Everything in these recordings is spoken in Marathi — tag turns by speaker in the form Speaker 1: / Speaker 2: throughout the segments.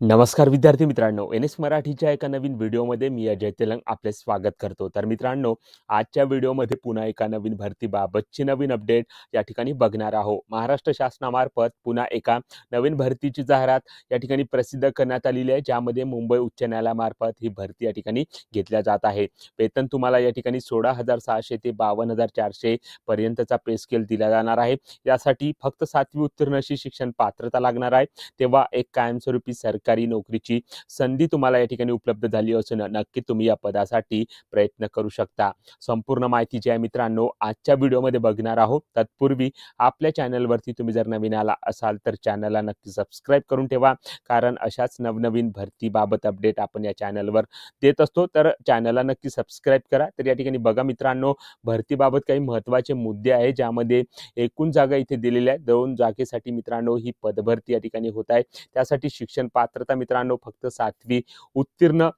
Speaker 1: नमस्कार विद्यार्थी मित्रांनो, एन.एस मराठीच्या एका नवीन व्हिडिओमध्ये मी अजय तेलंग आपले स्वागत करतो। तर मित्रांनो, आजच्या व्हिडिओमध्ये पुन्हा एका नवीन भरतीबाबतची नवीन अपडेट या ठिकाणी बघणार आहोत। महाराष्ट्र शासनामार्फत पुन्हा एका नवीन भरतीची जाहिरात या ठिकाणी प्रसिद्ध करण्यात आलेली आहे, ज्यामध्ये मुंबई उच्च न्यायालयामार्फत ही भरती या ठिकाणी घेतल्या जात आहे। वेतन तुम्हाला या ठिकाणी 16,600 ते 52,400 पर्यंतचा पे स्केल दिला जाणार आहे। यासाठी फक्त 7वी उत्तीर्ण अशी शिक्षण पात्रता लागणार आहे। तेव्हा एक कायमस्वरूपी सरकारी नोकरीची संधी तुम्हाला या ठिकाणी उपलब्ध झाली असून नक्की तुम्ही या पदासाठी प्रयत्न करू शकता। संपूर्ण माहिती जी आहे मित्रांनो आजच्या व्हिडिओमध्ये बघणार आहोत। तत्पूर्वी आपल्या चॅनलवरती तुम्ही जर नवीन आला असाल तर चॅनलला नक्की सबस्क्राइब करून ठेवा, कारण अशाच नवनवीन भरतीबाबत अपडेट आपण या चॅनलवर देत असतो। तर चॅनलला नक्की सबस्क्राइब करा। तर या ठिकाणी बघा मित्रांनो, भरतीबाबत काही महत्त्वाचे मुद्दे आहे, ज्यामध्ये एकूण जागा इथे दिलेल्या आहेत। 2 जागेसाठी मित्रांनो ही पदभरती या ठिकाणी होत आहे। त्यासाठी शिक्षण पात्रता मित्रांनो फक्त 7वी उत्तीर्ण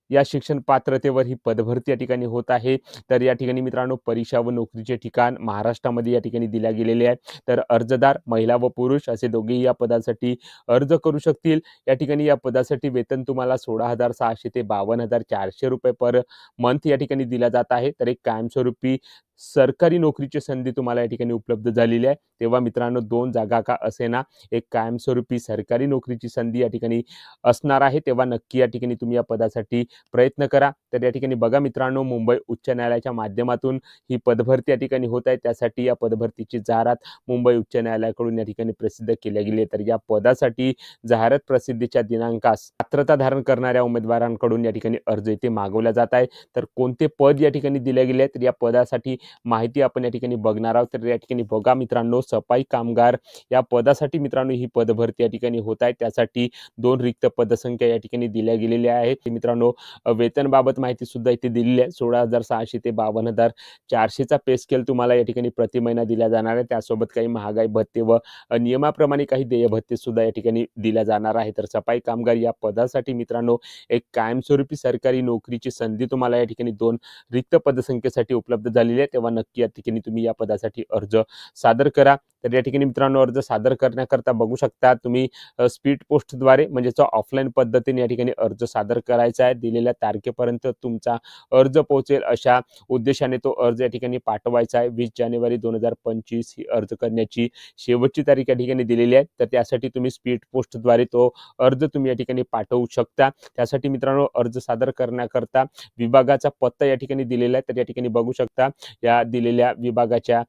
Speaker 1: या शिक्षण पात्रतेवर ही पदभरती या ठिकाणी होत आहे। तर या ठिकाणी मित्रांनो परीक्षा व नोकरीचे ठिकाण महाराष्ट्रामध्ये या ठिकाणी दिल्या गेलेले आहे। तर अर्जदार महिला व पुरुष असे दोघेही या पदासाठी अर्ज करू शकतील। या ठिकाणी या पदासाठी वेतन तुम्हाला 16,600 ते 52,400 रुपये पर मंथ या ठिकाणी दिला जात आहे। तर एक कायमस्वरूपी सरकारी नोकरीची संधी तुम्हाला या ठिकाणी उपलब्ध झालेली आहे। तेव्हा मित्रांनो 2 जागा का असेना एक कायमस्वरूपी सरकारी नोकरीची संधी या ठिकाणी असणार आहे। तेव्हा नक्की या ठिकाणी तुम्ही या पदासाठी प्रयत्न करा। तर या ठिकाणी बघा मित्रांनो, मुंबई उच्च न्यायालयाच्या माध्यमातून ही पदभरती या ठिकाणी होत आहे। त्यासाठी या पदभरतीची जाहिरात मुंबई उच्च न्यायालयाकडून या ठिकाणी प्रसिद्ध केली गेली आहे। तर या पदासाठी जाहिरात प्रसिद्धीच्या दिनांकास पात्रता धारण करणाऱ्या उमेदवारांकडून या ठिकाणी अर्ज इथे मागवला जात आहे। तर कोणते पद या ठिकाणी दिले गेले तर या पदासाठी माहिती आपण या ठिकाणी बघणार आहोत। तर या ठिकाणी बघा मित्रांनो, सफाई कामगार या पदासाठी मित्रांनो ही पदभरती या ठिकाणी होत आहे। त्यासाठी 2 रिक्त पदसंख्या या ठिकाणी दिल्या गेलेल्या आहेत। मित्रांनो वेतनबाबत माहिती सुद्धा इथे दिलेली आहे। 16,600 ते 52,400 चा पे स्केल तुम्हाला या ठिकाणी प्रति महिना दिला जाणार आहे। त्यासोबत काही महागाई भत्ते व नियमाप्रमाणे काही देय भत्ते सुद्धा या ठिकाणी दिल्या जाणार आहे। तर सफाई कामगार या पदासाठी मित्रांनो एक कायमस्वरूपी सरकारी नोकरीची संधी तुम्हाला या ठिकाणी 2 रिक्त पदसंख्येसाठी उपलब्ध झालेली आहे। तेव्हा नक्की या ठिकाणी तुम्ही या पदासाठी अर्ज सादर करा। तर या ठिकाणी मित्रांनो अर्ज सादर करण्याकरता बघू शकता तुम्ही स्पीड पोस्टद्वारे म्हणजेच ऑफलाईन पद्धतीने या ठिकाणी अर्ज सादर करायचा आहे। दिलेल्या तारखेपर्यंत तुमचा अर्ज पोहोचेल अशा उद्देशाने तो अर्ज या ठिकाणी पाठवायचा आहे। 20 जानेवारी 2025 ही अर्ज करण्याची शेवटची तारीख या ठिकाणी दिलेली आहे। तर त्यासाठी तुम्ही स्पीड पोस्टद्वारे तो अर्ज तुम्ही या ठिकाणी पाठवू शकता। त्यासाठी मित्रांनो अर्ज सादर करण्याकरता विभागाचा पत्ता या ठिकाणी दिलेला आहे। तर या ठिकाणी बघू शकता या दिलेल्या विभागाच्या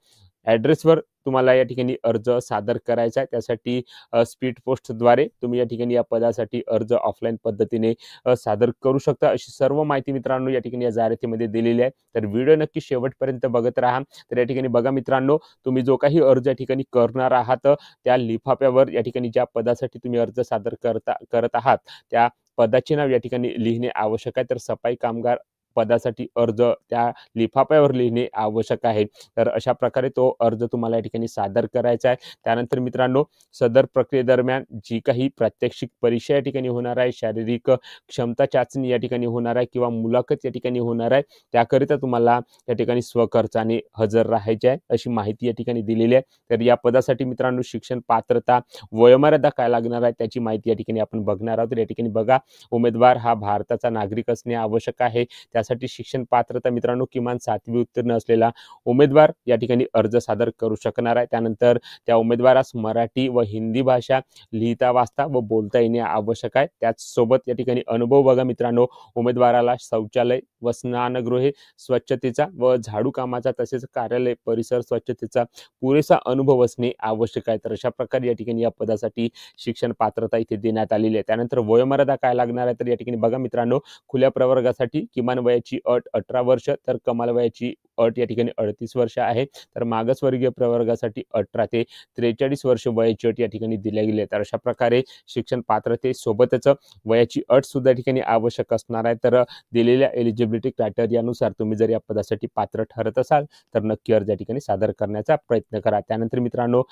Speaker 1: ॲड्रेसवर तुम्हाला या ठिकाणी अर्ज सादर करायचा आहे। त्यासाठी स्पीड पोस्टद्वारे तुम्ही या ठिकाणी या पदासाठी अर्ज ऑफलाईन पद्धतीने सादर करू शकता। अशी सर्व माहिती मित्रांनो या ठिकाणी या जाहिरातीमध्ये दिलेली आहे। तर व्हिडिओ नक्की शेवटपर्यंत बघत राहा। तर या ठिकाणी बघा मित्रांनो, तुम्ही जो काही अर्ज या ठिकाणी करणार आहात त्या लिफाफ्यावर या ठिकाणी ज्या पदासाठी तुम्ही अर्ज सादर करत आहात त्या पदाचे नाव या ठिकाणी लिहिणे आवश्यक आहे। तर सफाई कामगार पदासाठी अर्ज त्या लिफाफ्यावर लिहिणे आवश्यक आहे। तर अशा प्रकारे तो अर्ज तुम्हाला या ठिकाणी सादर करायचा आहे। त्यानंतर मित्रांनो सदर प्रक्रियेदरम्यान जी काही प्रात्यक्षिक परीक्षा या ठिकाणी होणार आहे, शारीरिक क्षमता चाचणी या ठिकाणी होणार आहे किंवा मुलाखत या ठिकाणी होणार आहे, त्याकरिता तुम्हाला या ठिकाणी स्वखर्चाने हजर राहायचे आहे अशी माहिती या ठिकाणी दिलेली आहे। तर या पदासाठी मित्रांनो शिक्षण पात्रता वयोमर्यादा काय लागणार आहे त्याची माहिती या ठिकाणी आपण बघणार आहोत। तर या ठिकाणी बघा, उमेदवार हा भारताचा नागरिक असणे आवश्यक आहे। त्यासाठी शिक्षण पात्रता मित्रांनो किमान 7वी उत्तीर्ण असलेला उमेदवार या ठिकाणी अर्ज सादर करू शकणार आहे। त्यानंतर त्या उमेदवारास मराठी व हिंदी भाषा लिहिता वाचता व बोलता येणे आवश्यक आहे। त्याचसोबत या ठिकाणी अनुभव बघा मित्रांनो, उमेदवाराला शौचालय व स्नानगृहे स्वच्छतेचा व झाडू कामाचा तसेच कार्यालय परिसर स्वच्छतेचा पुरेसा अनुभव असणे आवश्यक आहे। तर अशा प्रकारे या ठिकाणी या पदासाठी शिक्षण पात्रता इथे देण्यात आलेली आहे। त्यानंतर वयोमर्यादा काय लागणार आहे तर या ठिकाणी बघा मित्रांनो, खुल्या प्रवर्गासाठी किमान वयाची अट 18 वर्ष, तर कमाल वयाची अट या ठिकाणी 38 वर्ष आहे। तर मागासवर्गीय प्रवर्गासाठी 18 ते 43 वर्ष वयाची अट या ठिकाणी दिल्या गेली आहे। तर अशा प्रकारे शिक्षण पात्रतेसोबतच वयाची अट सुद्धा या ठिकाणी आवश्यक असणार आहे। तर दिलेल्या एलिजिबिलिटी क्रायटेरियानुसार तुम्ही जर या पदासाठी पात्र ठरत असाल तर नक्की अर्ज या ठिकाणी सादर करण्याचा प्रयत्न करा। त्यानंतर मित्रांनो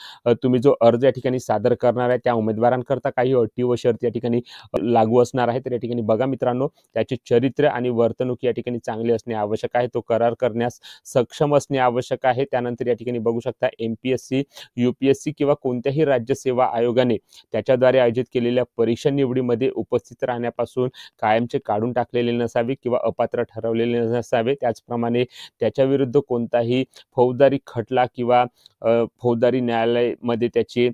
Speaker 1: तुम्ही जो अर्ज या ठिकाणी सादर करणार आहे त्या उमेदवारांकरता काही अटी व शर्ती या ठिकाणी लागू असणार आहे। तर या ठिकाणी बघा मित्रांनो, त्याचे चरित्र आणि वर्तणूक या ठिकाणी चांगले असणे आवश्यक आहे। तो करार करण्यास सक्षम असणे आवश्यक आहे. त्यानंतर या ठिकाणी बघू शकता MPSC, UPSC किंवा कोणत्याही राज्य सेवा आयोगाने त्याच्याद्वारे आयोजित केलेल्या परीक्षा निवडीमध्ये उपस्थित राहण्यापासून कायमचे काढून टाकलेले नसावे किंवा अपात्र ठरवलेले नसावे. त्याचप्रमाणे त्याच्याविरुद्ध कोणताही फौजदारी खटला किंवा फौजदारी न्यायालयामध्ये त्याचे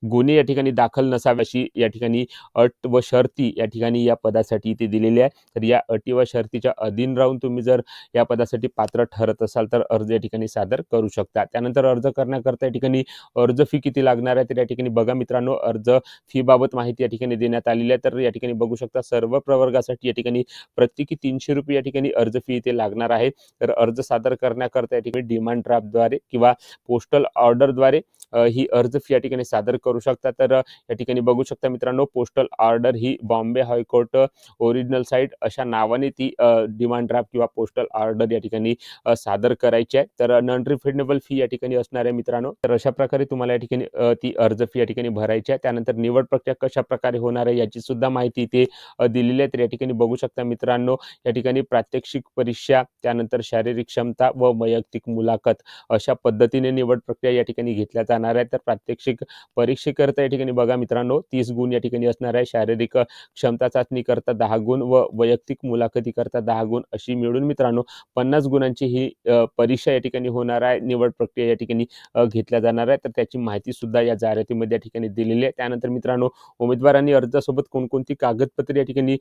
Speaker 1: गुन्हे या ठिकाणी दाखल नसावे अशी या ठिकाणी अट व शर्ती या ठिकाणी या पदासाठी इथे दिलेली आहे. तर या अटी व शर्तीच्या अधीन राहून तुम्ही जर या पदासाठी पात्र ठरत असाल तर अर्ज या ठिकाणी सादर करू शकता. त्यानंतर अर्ज करण्याकरता या ठिकाणी अर्ज फी किती लागणार आहे तर या ठिकाणी बघा मित्रांनो, अर्ज फी बाबत माहिती या ठिकाणी देण्यात आलेली आहे. तर या ठिकाणी बघू शकता सर्व प्रवर्गासाठी या ठिकाणी प्रत्येकी 300 रुपये या ठिकाणी अर्ज फी इथे लागणार आहे. तर अर्ज सादर करण्याकरता या ठिकाणी डिमांड ड्राफ्टद्वारे किंवा पोस्टल ऑर्डरद्वारे ही अर्ज फी या ठिकाणी सादर करू शकता. तर या ठिकाणी बघू शकता मित्रांनो, पोस्टल ऑर्डर ही बॉम्बे हायकोर्ट ओरिजिनल साईट अशा नावाने ती डिमांड ड्राफ्ट किंवा पोस्टल ऑर्डर या ठिकाणी सादर करायची आहे. तर नॉन रिफंडेबल फी या ठिकाणी असणार आहे मित्रांनो. तर अशा प्रकारे तुम्हाला या ठिकाणी ती अर्ज फी या ठिकाणी भरायची आहे. त्यानंतर निवड प्रक्रिया कशा प्रकारे होणार आहे याची सुद्धा माहिती इथे दिलेली आहे. तर या ठिकाणी बघू शकता मित्रांनो, या ठिकाणी प्रात्यक्षिक परीक्षा, त्यानंतर शारीरिक क्षमता व वैयक्तिक मुलाखत अशा पद्धतीने निवड प्रक्रिया या ठिकाणी घेतल्या जाणार आहे. तर प्रात्यक्षिक परीक्षेकरता या ठिकाणी बघा मित्रांनो 30 गुण या ठिकाणी असणार आहे. शारीरिक क्षमता चाचणी करता 10 गुण व वैयक्तिक मुलाखती करता 10 गुण अशी मिळून मित्रांनो 50 गुणांची ही परीक्षा या ठिकाणी होणार आहे. निवड प्रक्रिया या ठिकाणी घेतल्या जाणार आहे. तर त्याची माहिती सुद्धा या जाहिरातीमध्ये या ठिकाणी दिलेली आहे. त्यानंतर मित्रांनो, उमेदवारांनी अर्जासोबत कोणकोणती कागदपत्रे या ठिकाणी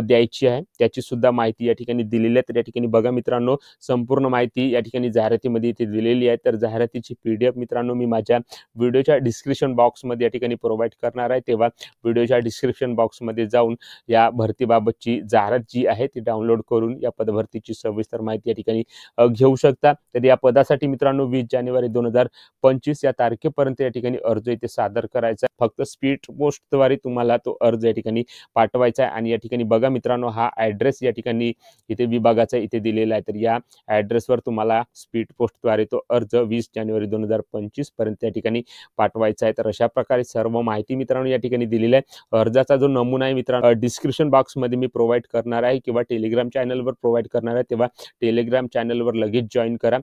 Speaker 1: द्यायची आहे त्याची सुद्धा माहिती या ठिकाणी दिलेली आहे. तर या ठिकाणी बघा मित्रांनो, संपूर्ण माहिती या ठिकाणी जाहिरातीमध्ये इथे दिलेली आहे. तर जाहिरातीची PDF मित्रांनो मी माझ्या व्हिडिओच्या डिस्क्रिप्शन बॉक्समध्ये या ठिकाणी प्रोव्हाइड करणार आहे. तेव्हा व्हिडिओच्या डिस्क्रिप्शन बॉक्समध्ये जाऊन या भरतीबाबतची जाहिरात जी आहे ती डाउनलोड करून या पदभरतीची सविस्तर माहिती या ठिकाणी घेऊ शकता. तर या पदासाठी मित्रांनो 20 जानेवारी 2025 या तारखेपर्यंत या ठिकाणी अर्ज इथे सादर करायचा आहे. फक्त स्पीड पोस्टद्वारे तुम्हाला तो अर्ज या ठिकाणी पाठवायचा आहे. आणि या ठिकाणी बघा मित्रांनो, हा ॲड्रेस या ठिकाणी इथे विभागाचा इथे दिलेला आहे. तर या ॲड्रेसवर तुम्हाला स्पीड पोस्टद्वारे तो अर्ज 20 जानेवारी 2025 पर्यंत या ठिकाणी पाठवायचा आहे. तर अशा प्रकारे सर्व माहिती मित्रांनो या ठिकाणी दिलेली आहे. अर्जाचा जो नमुना आहे मित्रांनो डिस्क्रिप्शन बॉक्समध्ये मी प्रोव्हाइड करणार आहे किंवा टेलिग्राम चॅनलवर प्रोव्हाइड करणार आहे. तेव्हा टेलिग्राम चॅनलवर लगेच जॉईन करा.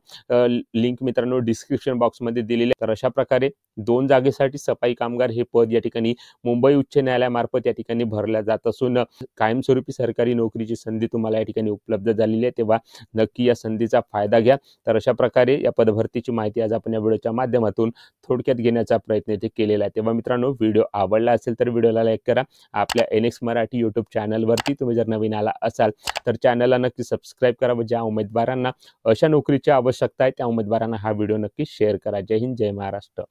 Speaker 1: लिंक मित्रांनो डिस्क्रिप्शन बॉक्समध्ये दिलेली आहे. तर अशा प्रकारे 2 जागेसाठी सफाई कामगार हे पद या ठिकाणी मुंबई उच्च न्यायालयामार्फत या ठिकाणी भरल्या जात असून कायमस्वरूपी सरकारी नोकरीची संधी तुम्हाला या ठिकाणी उपलब्ध झालेली आहे. तेव्हा नक्की या संधीचा फायदा घ्या. तर अशा प्रकारे या पदभरतीची माहिती आज आपण या व्हिडिओच्या माध्यमातून थोडक्यात घेण्याचा प्रयत्न इथे केलेला आहे. तेव्हा मित्रांनो, व्हिडिओ आवडला असेल तर व्हिडिओला लाईक करा. आपल्या NX मराठी यूट्यूब चॅनलवरती तुम्ही जर नवीन आला असाल तर चॅनलला नक्की सबस्क्राईब करा व ज्या उमेदवारांना अशा नोकरीची आवश्यकता आहे त्या उमेदवारांना हा व्हिडिओ नक्की शेअर करा. जय हिंद, जय महाराष्ट्र.